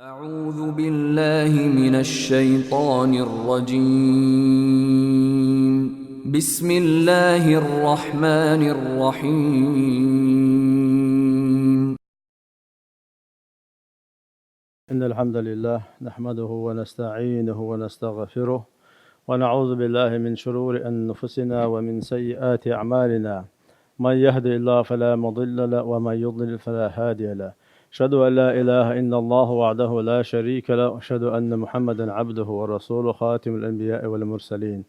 أعوذ بالله من الشيطان الرجيم. بسم الله الرحمن الرحيم. إن الحمد لله نحمده ونستعينه ونستغفره ونعوذ بالله من شرور أنفسنا ومن سيئات أعمالنا. من يهدي الله فلا مضل له ومن يضلل فلا هادي له. أشهد أن لا إله إلا الله وحده لا شريك له وأشهد أن محمدا عبده ورسوله خاتم الأنبياء والمرسلين.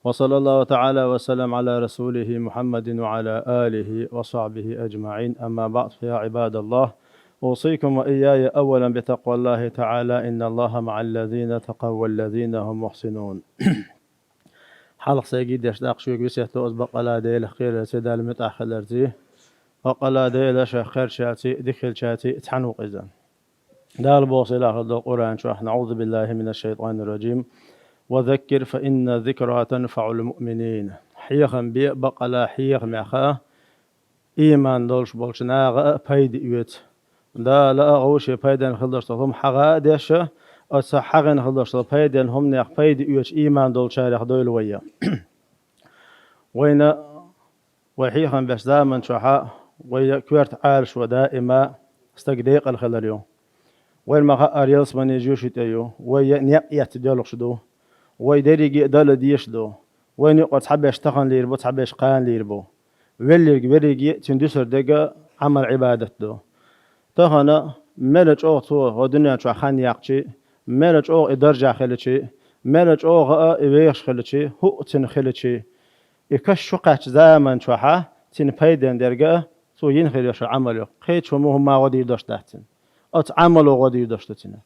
وصلى الله تعالى وسلم على رسوله محمد وعلى آله وصحبه أجمعين. أما بعد فيا عباد الله، أوصيكم وإياي أولا بتقوى الله تعالى، إن الله مع الذين تقوا والذين هم محسنون. حلق سيجيد يشتاق شوك بسيحتو أسبق على ديل خير سيدال متأخر لرزيه وقال ديل خير شاتي دخل شاتي تحنوق إذن دال بوصي الله القرآن شرح. نعوذ بالله من الشيطان الرجيم. وذكر فإن ذكرى تنفع المؤمنين. حيخا بي بقلا حيخ معخا إيمان دولش بولش ناغا بايد إيوت دا لا غوشي بايدن خلدشتهم حغا ديش أس حغن خلدشتهم بايدن هم ناغ بايد إيوت إيمان دول شارح دول ويا وين وحيخا بس دامن شحا ويا كوارت عالش ودائما استقديق الخلريو وين ما أريلس من يجوشت أيو ويا نيقيت ديالوش دو وي دريجي دال ديش دو وين يقعد حبش تخن ليربو حبش قان ليربو وليرجي تندسر دقة عمل عبادة دو تهنا ملج أو تو ودنيا شو خان يقشي ملج أو إدرجة خلتشي ملج أو إبيش خلتشي هو تن خلتشي إكش شقة زمان شوها تن بيدن درجة تو ينخليش عمله قيد شو مهم ما غادي يدش تحتن أت عمله غادي يدش تحتنا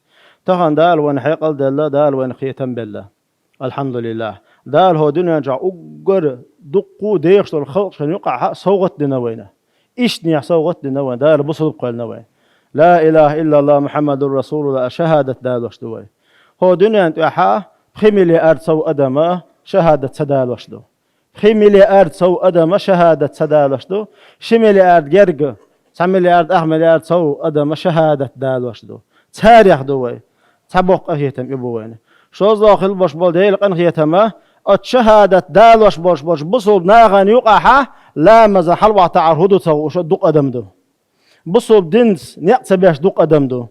تهنا دال وين حيقل دال دال وين خيتم بالله الحمد لله دال هو دنيا جا أجر دقو ديش الخلق شن يقع صوغت دنوينه إيش نيا صوغت دنوين دال بصدق قال نوين لا إله إلا الله محمد رسول الله شهادة دالوش دوي هو دنيا أنت أحا خميلي أرد سو أدمه شهادة سدالوش دو خميلي أرد سو أدمه شهادة سدالوش دو شميلي أرد جرج سميلي أرد أحمل أرد سو أدمه شهادة دالوش دو تاريخ دوي تبوق أهيتم يبوين شو داخل باش بول ديل قنخيتما الشهادة دالوش باش بصل ناغن يقعها لا مزا حلوة تعرهدو تو شو دق أدم دو بصل دنس نيقت بيش دق أدم دو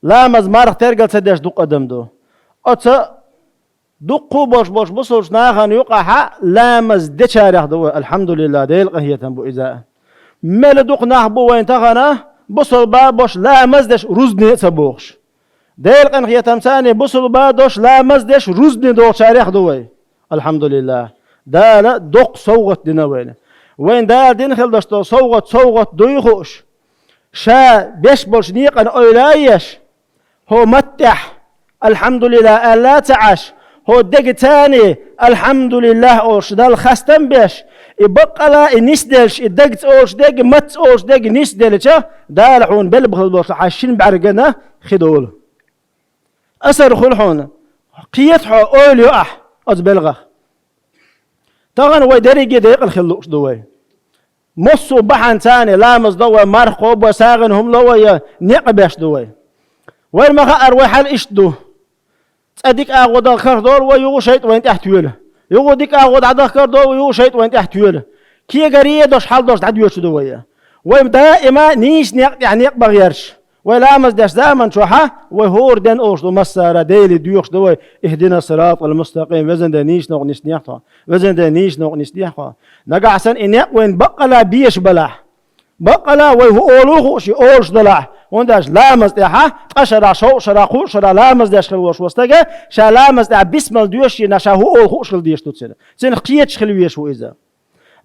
لا مز مارخ ترجل تديش دق أدم دو أت دقو باش بصل ناغن يقعها لا مز دشارح دو الحمد لله ديل قنخيتم بو إذا مال دق نحبو وين تغنا بصل باش لا مزدش رزني تبوخش ديل قنخية تمساني بصل بادوش لا مزدش رزني دو شاريخ دوي الحمد لله دال دق صوغت دينوين وين دال دين خلدش دو صوغت دويخوش شا بيش بولش نيقن اولايش هو متح الحمد لله ألا تعش هو دق تاني الحمد لله اوش دال خستن بيش يبقى لا نسدلش الدقت اوش دق مت اوش دق نسدلش دال حون بلبخل بوش عشين بعرقنا خدول أسر خلحون قيتها أولي أزبلغه تغن ويدري ديق الخلوش دوي مصو بحن تاني لامز دوي مرخوب وساغن هم لوي نقبش دوي وين ما أروح الإشدو تأديك أغود الخر دول ويو شيط وين تحت ويله يو ديك أغود عد الخر دول ويو شيط وين تحت ويله كي قريه دوش حال دوش تعديوش دوي وين دائما نيش يعني بغيرش ولا مزدش زمن شوحة وهور دن أوش دو مسارة ديلي ديوش دوي اهدنا الصراط المستقيم وزن دنيش نوع نسنيحها وزن دنيش نوع نسنيحها نقع سن إنك وين بقلا بيش بلح بقلا وهو أولوخ شي أولش دلح ونداش لا مزدحة أشرا شو شرا خو شرا لا مزدش خلوش وستجا شا لا مزدح بسم الديوش نشا هو أولخ خل ديش تتصل سن خيتش خلويش وإذا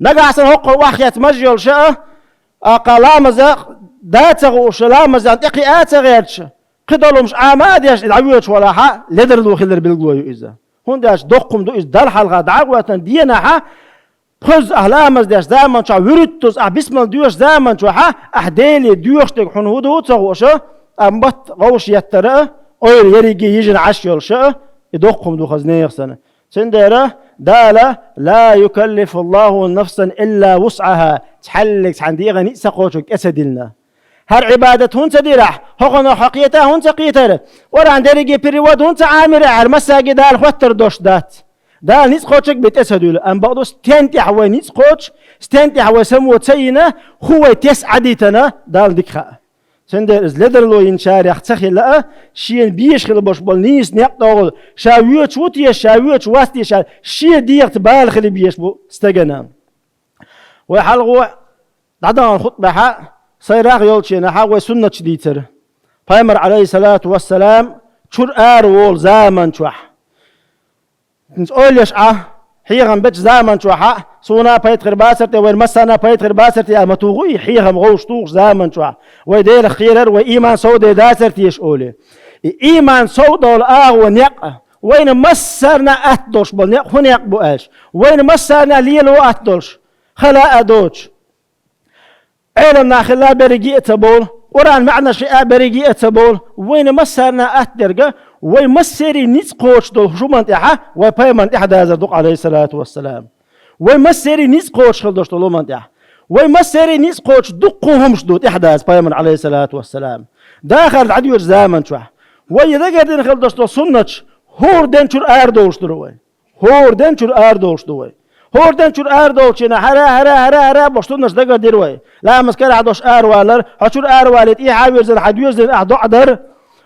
نقع سن هو واحد مجيول شاء أقلا مزق داتغو شلام زان تقيات غيرش قدلهمش عماديش العويش ولا ها لدر دو خلر بالغوي اذا هونداش دقم دو از دل حلقه دعوتن دينها خز اهلامز داش زمان شا ورتوس بسم ديوش زمان شو ها احديلي ديوش تك حنودو تغوش امبط غوش يترى اوير يريجي يجن عشيول شا دقم دو خزنيخ سنه سندره دالا لا يكلف الله نفسا الا وسعها تحلك عندي غني سقوشك اسدلنا هر عبادة هون تديرح هقنا حقيته هون تقيتر وران درجة بريود هون تعامر على مساجد الخطر دوش دات دال نيس خوتشك بتسدول أم بعضو استنتح ونيس خوتش استنتح وسمو تسينا هو تسعديتنا دال دكخا سندر از لدر لو ينشار يختخي لا شين بيش خل باش بول نيس نقطول شاويت وتي شاويت واستي شا شي ديرت بال خلي بيش بو استغنا وحلقوا دعنا الخطبه ها سيراغ يولشينا ها وسنه ديتر بايمر عليه الصلاه والسلام شور ارول زمان شوح نقولش حيغم بيت زمان شوح سونا بايت خرباسرت وين مسنا بايت خرباسرت يا متوغي حيغم غوش طوغ زمان شوح ويدير خيرر وايمان سود داسرت يشولي ايمان سود ونيق وين مسرنا اتدوش بنيق هنيق بؤاش وين مسرنا ليلو اتدوش خلا ادوش علمنا خلا بريجي اتبول وران معنا شيء بريجي اتبول وين مسرنا اتدرجه وين مسري نيس قوش دو شو منطقه وبايمن احد هذا دوق عليه الصلاه والسلام وين مسري نيس قوش خلدوش دو منطقه وين مسري نيس قوش دقهم شدود احداث بايمن عليه الصلاه والسلام داخل عدو زمان شو وين دقدن خلدوش دو سنتش هوردن شور اردوش دروي هوردن شور اردوش دوي هوردن شور اردوش نا هرا بوشتونش دقر دروي لا مسكر عدوش اروالر هشور اروالت اي حاويزن حدويزن احدو عدر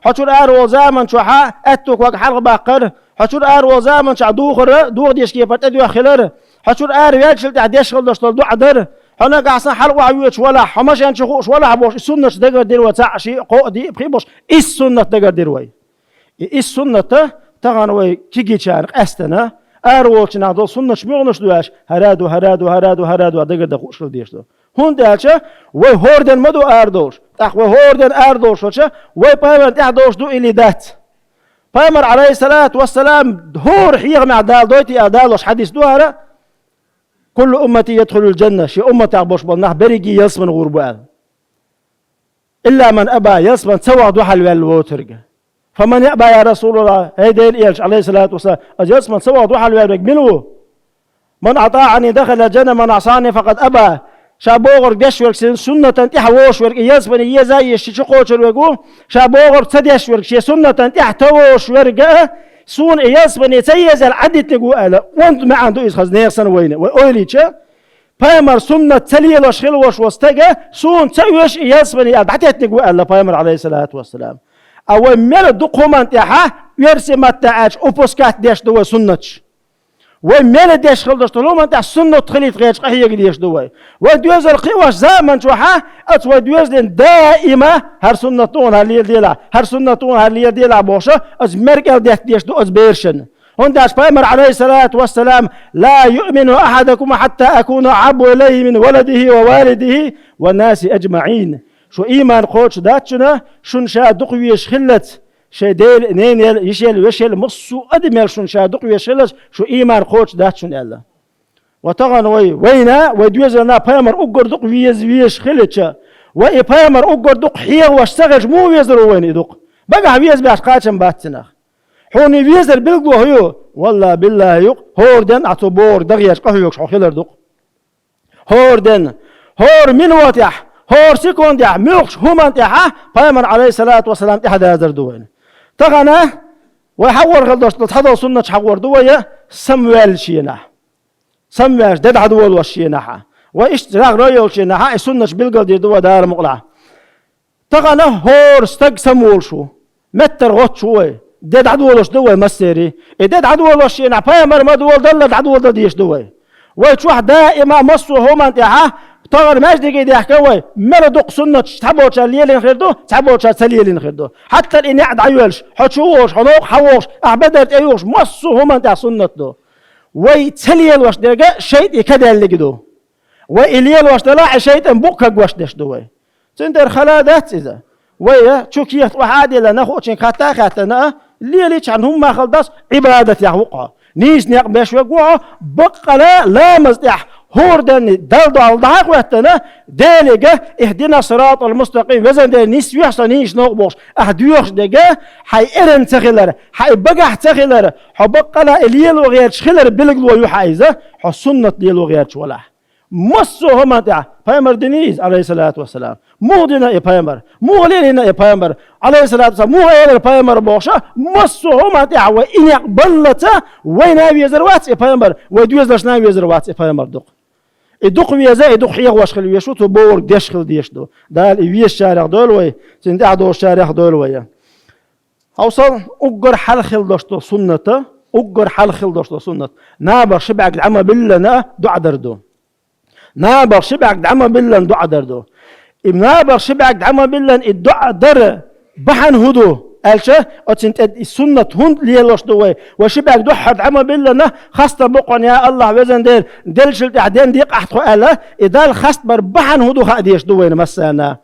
هشور ارو زمان شو اتوك وق حلق باقر هشور ارو زمان شو دوخر دوغ ديش كيف ادو خلر هشور ار ياكل تعديش خلدوش دو عدر هناك عصا حلق عيوش ولا حماش ينشخوش ولا بوش السنه دقر دروي تاع شي قودي بخيبوش السنه دقر دروي السنه تغنوي كيجي شارق استنا اروش نادو سنه شميغنش دواش هرادو دقر دخوش ديش دو هون دالچه و هوردن مدو اردوش تخو هوردن اردوش وچه و بايمر اردوش دو الي دات بايمر عليه الصلاه والسلام هور حيغ مع دال دويتي ادالوش حديث دواره كل امتي يدخل الجنه شي امتي عبوش بالنه بريجي يصمن غربال الا من ابى يصمن سوى ضحى الوترجه فمن يأبى يا رسول الله هيدين إيش عليه الصلاة والسلام أجلس من سوى ضحى الوالد منه من أطاعني دخل الجنة من عصاني فقد أبى شابوغر جشورك سنة تحوش ورك يزبن يزاي شقوش ورقو شابوغر تدش ورك شي سنة تحتوش ورقه سون يزبن يتيز العدد تقول وانت ما عنده إسخاز نيرسن وينه وأوليتش بايمر سنة تليلوش خلوش وستجا سون تيوش يزبن يبعتت تقول الله بايمر عليه الصلاة والسلام أو مل دقومان تاعها يرسم تاعش أوبوسكات ديش دوا سنتش ومل ديش خلدش طلوما تاع سنة تخلي تغيش قهية ديش دوا ودوز القواش زمن شوحة أتوا دوزلن دائما هر سنة طون هاللي ديلا هر سنة طون هاللي ديلا بوشة أز مركل ديش دو أز بيرشن هون داش بايمر عليه الصلاة والسلام لا يؤمن أحدكم حتى أكون أحب إليه من ولده ووالده والناس أجمعين شو إيمان قوتش داتشنا شون شا دقويش خلت شا ديل نينيل يشيل ويشيل مصو أدميل شون شا دقويش خلت شو إيمان قوتش داتشن ألا وطغن وينا ودوزنا بايمر أقر دقويز ويش خلت وإي بايمر أقر دق حيغ واشتغج مو ويزرو وين يدق بقى ويز باش قاتشن باتنا حوني ويزر بلقو هيو والله بالله يق هوردن أعتبور دغيش قهيوكش خلر دق هوردن هور من واتح هور سيكون دع ميوخش همان تاعه بايمر عليه الصلاة والسلام تحت هذا دوين تغنى ويحور غلدوش تحضر سنة حور دوية سموال شينا سموال دد عدول وشيناها وإيش راغ ريول شيناها السنة بلقل دي دوا دار مقلع تغنى هور استق سمول شو متر غط شوي دد عدولوش دوي مسيري دد عدولوش شينا بايمر ما دول دلد عدول ديش دوي ويتشوح دائما مصو همان تاعه طبعا ماش دقيقة يحكوا مردق سنة تحبوش الليل خيردو تحبوش سليل خيردو حتى الإني عد عيولش حتشوش حنوق حوش أحبدرت أيوش مصو هما تاع سنة دو ويتسليل واش دقيقة شيء يكدا اللي قدو وإليل واش دلاع شيء انبوكك واش دش دوي تندر خلادات إذا ويا تشوكية وحادي لنا خوشين خاتنا الليل عن هم خلداس عبادة يحوقها نيس نيق باش وقوعه بقلا لا مزدح هوردن دلدو على ضحك وقتنا دالجة اهدنا صراط المستقيم وزن ده نيس يحصل نيش نقبوش اهديوش دجا حي ارن تخلر حي بقح تخلر حبقلا اليل وغير تخلر بلقلو يحايزه حسنة ليل وغير ولا مسو هم تاع پیامبر دنیز علیه الصلاة والسلام مو دینا پیامبر مو لینا پیامبر علیه الصلاة والسلام مو غیر پیامبر باشه مسو هم تاع و این يقبلته وين ابي زروات پیامبر و دوز لش نبي زروات پیامبر دوق ويزا دوق حيغ واش خلي يشو تو بور ديش خل ديش دو دال يوي الشارع دول وي تندع دو الشارع دول وي اوصل اقر حل خل دوشتو سنته اقر حل خل دوشتو سنت نابر شبعك العمى بالله دع دردو نابر شبعك دعمه بالله دع دردو نابر شبعك دعمه بالله الدع در بحن هدو الشه اتنت السنه هند ليلوش دوي وشبعك دح دعمه بالله خاصه بقون يا الله وزن دل شلت عدين ديق احت قاله اذا خاص بر بحن هدو خديش دوي مسانا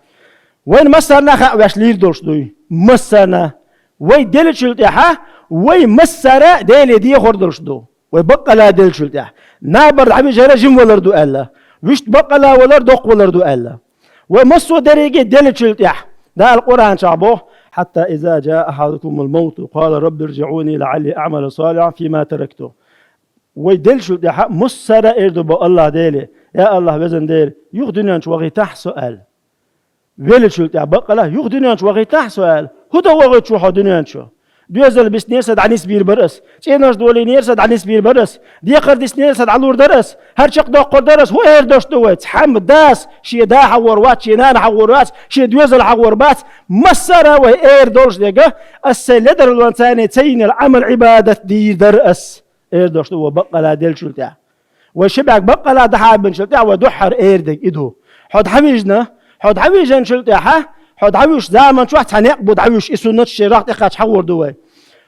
وين مسانا خا واش لير دوش دوي مسانا وي دل شلت ها وي مسرا دل دي خردوش دو وي بقى لا دل شلت نابر عم جرى جم ولردو الله وش بقى لا ولر دوق ولردو الله ومسو دريجي دل شلت ده القران شعبه حتى إذا جاء أحدكم الموت قال رب ارجعوني لعلي أعمل صالحا فيما تركته ويدل شو ده مسرة إردو بالله ديلي يا الله وزن ديل يخدنيش وغي تح سؤال ويل شو ده بقى لا يخدنيش وغي تح سؤال هو ده وغي شو حدنيش شو دوزل بس نيرسد عنيس بير برس تيناش دولي نيرسد عنيس بير برس دي قردس نيرسد علور درس هر شق دق درس هو اردوش دوت حمد داس شي دا حور وات شي نان حور وات شي دوزل حور بات مسره وايردوش دقه السلدر الوانساني تين العمل عباده دي درس ايردوش دو بقى لا ديل شلتع وشبعك بقى لا دحاب بن شلتع ودحر ايردك ايدو حد حويجنا حد حويجن شلتع حد عويش زمان شو حنقبض عويش اسو الشراق تقعد حور دوي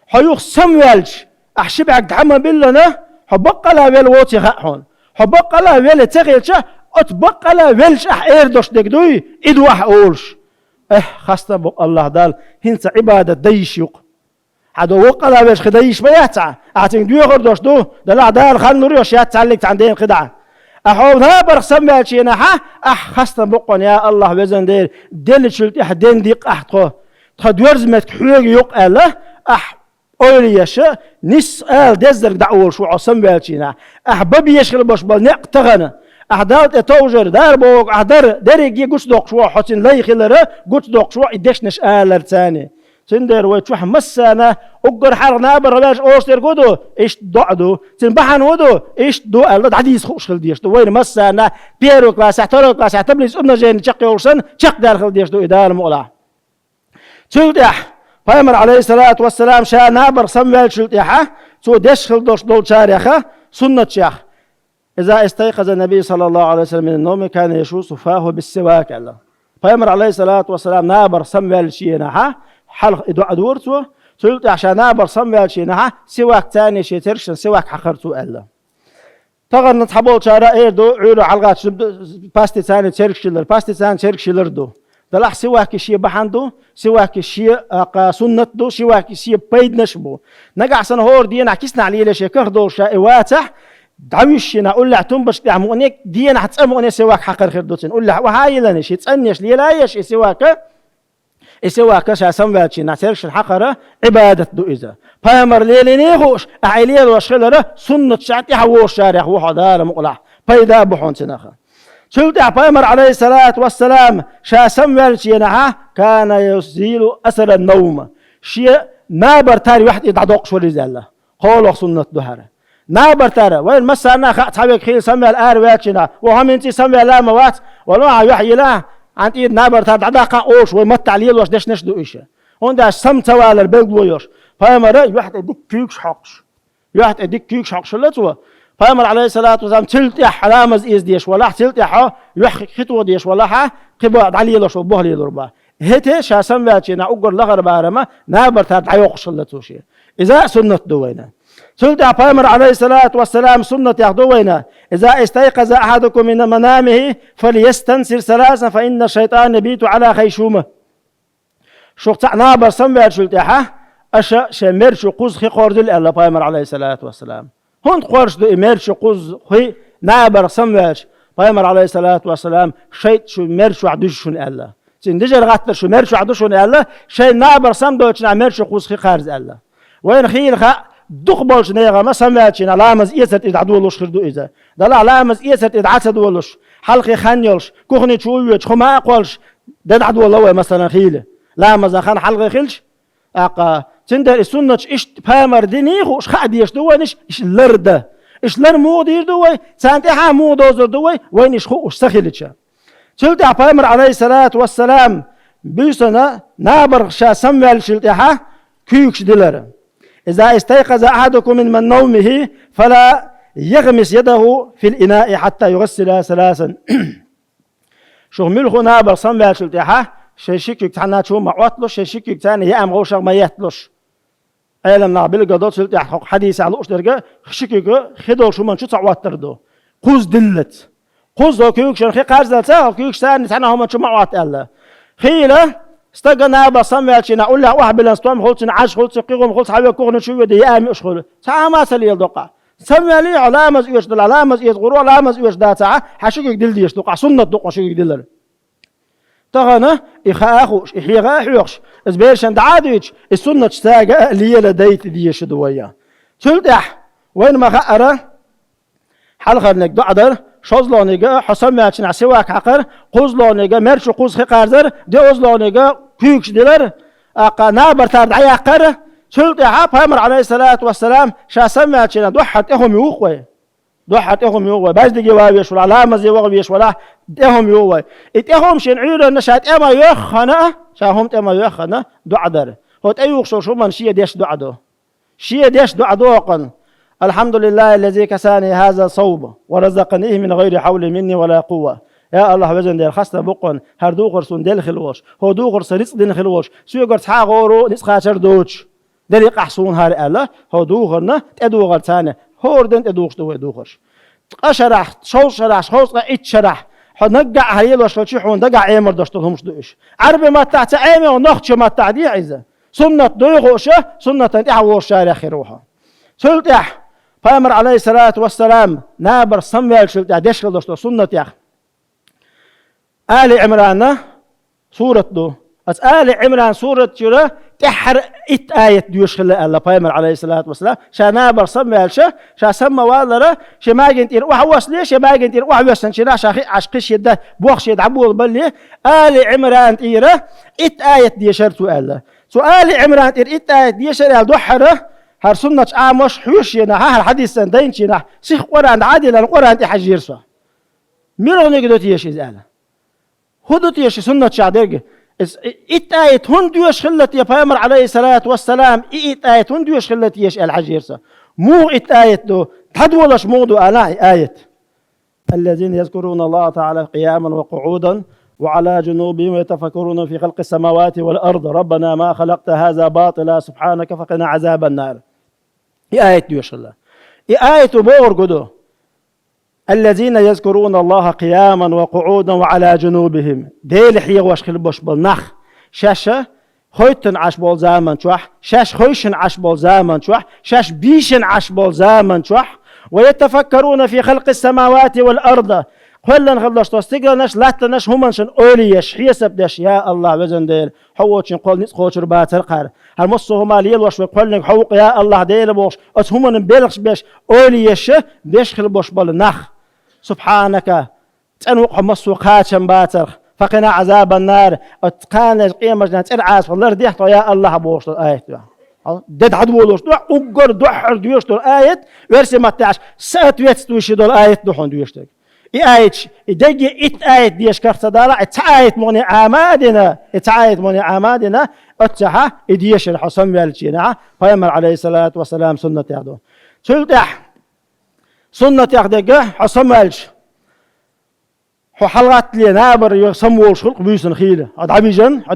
حيوخ سموالش احشبعك دعمه بالله حبقى لا ويل ووتي خاحون حبقى لا ويل تغيلش اتبقى لا ويلش ايردوش دقدوي ادو اولش خاصة بق الله دال هنس عبادة ديشيق هذا وقى لا ويلش خديش بياتع اعتن دوي غردوش دو دلا دال خل نوريوش ياتعلق عندين خدعه أحوم هابر سمعت شيء نحا خاصة بقون يا الله وزن دير دل شلت دين ديق أحتقو تدورز مت حوج يق الله أوليش نسأل دزر دعوة شو عصم بالشينا ببي يشغل باش بالنق تغنى دالت توجر دار بوق دار دريجي قص دوق شو حسين لا يخلره قص دوق شو يدش نسأل ثاني تندر وتشوح مسانا أقر حرنا برلاش أوستر قدو إيش دعدو تنبحن ودو إيش دو الله عديس خوش خل ديش دو وين مسانا بيرو كلاس احترو كلاس احتبليس أمنا جين شق يورسن شق داخل ديش دو إدار مقلع تلتح فامر عليه الصلاة والسلام شا نابر سموال شلتحه تو دشخل دوش دول شارخه سنة شيخ إذا استيقظ النبي صلى الله عليه وسلم من النوم كان يشوص فاه بالسواك الله فامر عليه الصلاة والسلام نابر سموال شينها حلق إدو أدورتو تلت عشان نابر سموال شينها سواك تاني شي ترشن سواك حقرتو الله تغر نتحبول شارع إيردو عيرو حلقات باستي تاني تركشلر باستي تاني تركشلر دو دلح سواك شي بحندو سواك شي سنة دو سواك شي بيد نشبو نقع سنهور دينا كيسنا عليه لشي كهدو شائواتح دعويشنا أقول له تنبش تعمونيك دينا حتسموني سواك حقر خردوتين أقول له وهاي لنش يتسنيش لي لا يش سواك شا سمواتشي نعترش الحقرة عبادة دو إذا فامر ليليني خوش أعيليل وشخلره سنة شعتي حووش شارع وحدار مقلع فإذا بحون سنخا شلتع فامر عليه الصلاة والسلام شا سمواتشي نعا كان يزيل أثر النوم شيء نابر تاري واحد يدعدوق شو رزالة قولوا سنة دهره نابر ترى وين مسنا حبيك خيل سمع الأرواتنا وهم أنت سمع لا موات ولا يحيي لا عن إيد نابر ترى عداقة أوش ومت عليه وش دش نشدو إيش هون سمت ولا البلد ويش فامر واحد يديك كيكش حقش واحد يديك كيكش حقش لا توا فامر عليه الصلاة والسلام تلت حلامز إيز ديش ولا تلت يحكي خطوة ديش ولا قبض عليه لوش وبه لي ضربة هته شا سمعتنا أقول لغر بارما نابر ترى عيوقش لا توشي إذا سنة دوينا سلطة فامر عليه الصلاة والسلام سنة يحضوينا إذا استيقظ أحدكم من منامه فليستنسر ثلاثا فإن الشيطان يبيت على خيشومه شقطع نابر سمع سلطة أشا شمر شقوز خي قردل الله فامر عليه الصلاة والسلام هون قرش دو إمر شقوز خي نابر سمع فامر عليه الصلاة والسلام شيء شو مر شو عدوش شون الله سندجر غاتر شو مر شو عدوش شون الله شيء نابر سمع دوتش نعمر شقوز خي قارز الله وين خيل خا دقبلش نيغا ما سمعتشين علامز إيسات إذ عدولوش خردو إذا دل علامز إيسات إذ عسدولوش حلقي خانيلش كوخني شويوش خما أقولش دد عدولوه مثلا خيلة لامز خان حلقي خيلش أقا تندر السنة إيش بامر ديني خوش خاديش دوانش إيش لرده إيش لر مودير دوي سانتها مودوزر دوي وين إيش خوش سخيلتشا شلتها بامر عليه الصلاة والسلام بيسنا نابر شا سموال شلتها كيوكش دلر إذا استيقظ أحدكم من نومه فلا يغمس يده في الإناء حتى يغسلها ثلاثا شو ملخو نابر سموال شلتها شيشيك تحنا شو معوتلوش شيشيك تاني يأم غوشا ما يتلوش أيلم نعبيل قدوت شلتها حديث على أشترقة شيكيك خدول شو من شو تعوتردو قوز دلت قوز دو كيوك شرخي قارزل ساق كيوك ساني تحنا هم شو معوت ألا خيلة استقنا بصمل شنا أقول له واحد بلنستوم خلص عاش خلص قيقوم خلص حبيب كوخن شو يدي يامي أشخل ساعة ما سلي الدقة سمالي علامة إيش دل علامة إيش غرو علامة إيش دا ساعة حشيك دل ديش دقة سنة دقة شيك دلر تغنى إخاخوش إحيغا حيوش إزبيرشان دعاديش السنة تستاقى اللي لديت ديش دويا تلتح وين ما خأرة حلقة نك دعدر شوزلونيغا حسن ماتشن عسواك حقر قوزلونيغا مرش قوز خقارزر دوزلونيغا كيوكش ديلر اقا نابر تارد عياقر شلت حاب امر عليه الصلاه والسلام شا سماتشن دوحت اهم يوخوي دوحت اهم يوخوي باز دي جوابيش ولا علامه زي وغبيش ولا اهم يوخوي اتهم شنعير نشات اما يخنا شاهم اما يخنا دعدر هو ايوخ شو من شي ديش دعدو شي ديش دعدو قن الحمد لله الذي كساني هذا صوب ورزقنيه من غير حول مني ولا قوة يا الله وزن دير خاصة بقن هر دوغر سون ديل خلوش هو دوغر سريص دين خلوش سوغر تحا غورو نسخاشر دوش دليق أحسون هار الله هو دوغرنا تدوغر تاني هور دين تدوغش دوغرش أشرح شو شرح شو اتشرح نقع هيل وشلشي حون دقع عيمر دشتهمش دوش عربي ما تحت عيمي ونخش ما تعدي عزة سنة دوغوشة سنة تنتحوش شارع خيروها سلتح فامر عليه الصلاة والسلام نابر سميال شلتح دشل دشتو سنة يخ آل عمران سورة دو أس آل عمران سورة جرا تحر آية ديوش خلا الله فامر عليه الصلاة والسلام شا نابر سميال شا سمى والله شا ما جنت يروح وصلي شا ما جنت يروح وصل شنا شا عشقش يده بوخش يدعبول بلي آل عمران تيرا آية ديشرتو الله سؤال عمران آية ديشر دوحره هر سنة عامش حوش ينا هر حديث سندين شنا سيخ قرآن عادل القرآن تحجير سوا ميرو نيجي دوتيش إزالة هو دوتيش سنة شعدرج آية هندوش خلت يا بامر عليه الصلاة والسلام آية هندوش خلت يش الحجير سوا مو آية دو تدولش موضو آية الذين يذكرون الله تعالى قياما وقعودا وعلى جنوبهم يتفكرون في خلق السماوات والأرض ربنا ما خلقت هذا باطلا سبحانك فقنا عذاب النار آية ديوش الله آية بورقدو الذين يذكرون الله قياما وقعودا وعلى جنوبهم ديل حيغوش خلبوش بالنخ شاشة خويتن عش بول زامن شوح شاش خويشن عش بول زامن شوح شاش بيشن عش بول زامن شوح ويتفكرون في خلق السماوات والأرض قلنا خلص تستقلناش لاتناش همنشن أوليش حيسب داش يا الله وزن ديل حوتشن قول نسخوشر باتر قار هالمصو هما ليل وش قلنا حوق يا الله ديل بوش أس همن بيلغش باش أوليش باش خلبوش بالنخ سبحانك تنوق مصو قاتشن باتر فقنا عذاب النار اتقان قيمة جنات ارعاس والله رديحتو يا الله بوش الآية دد عدولوش دو أقر دوحر ديوش دو الآية ورسي متعش سأت ويتستوشي دو الآية دوحون ديوشتك إيش يدقي آية ديش كرتدارا آية موني عمادنا أتسحة إديش الحسن والجينا فيمر عليه الصلاة والسلام سنة يعدو سلتح سنة يعدو حسن والج حلقات لي نابر يسموه شلق بيسن خيله عد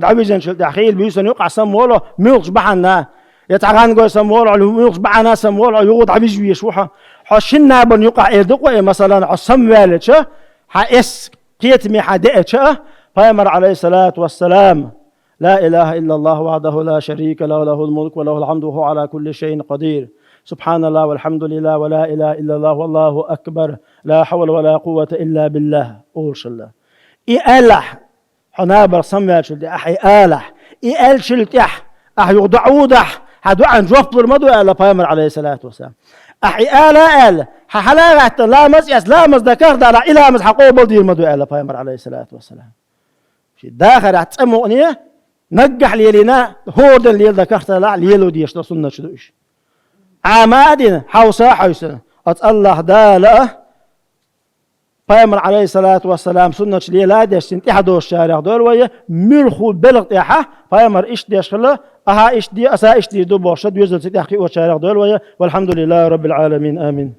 عبيجن شلتح خيل بيسن يقع سموه ميلش بحنا يتعغان قوي سموه على ميلش بحنا سموه يغض عبيج بيشوحه حشنا بن يقع يدقوا مثلا عصم والدش حاس قيتمي حدئش فيمر عليه الصلاة والسلام لا إله إلا الله وحده لا شريك له له الملك وله الحمد وهو على كل شيء قدير سبحان الله والحمد لله ولا إله إلا الله والله أكبر لا حول ولا قوة إلا بالله أولش الله إله حنابر صميال شلت أحي آله إل شلت أح يغدعودح هدو عن جوف المدو على بيامر عليه الصلاة والسلام أحي آل حلاغة لا مس لا مس ذكر على إلى مس حقوق بدي المدو على بيامر عليه الصلاة والسلام في داخل أتسمعني نجح ليلنا هو ده اللي ذكرت لا ليلو ديش لسنة شدوش عمادنا حوصا حوصا الله داله بيامر عليه الصلاة والسلام سنة ليلا ديش سنتي حدو الشارع دول ويا ملخو بلغ ياها بيامر إيش ديش خلا أها إيش دي أسا إيش دي دو بوشد يزل سنتي حكي والشارع دول ويا والحمد لله رب العالمين آمين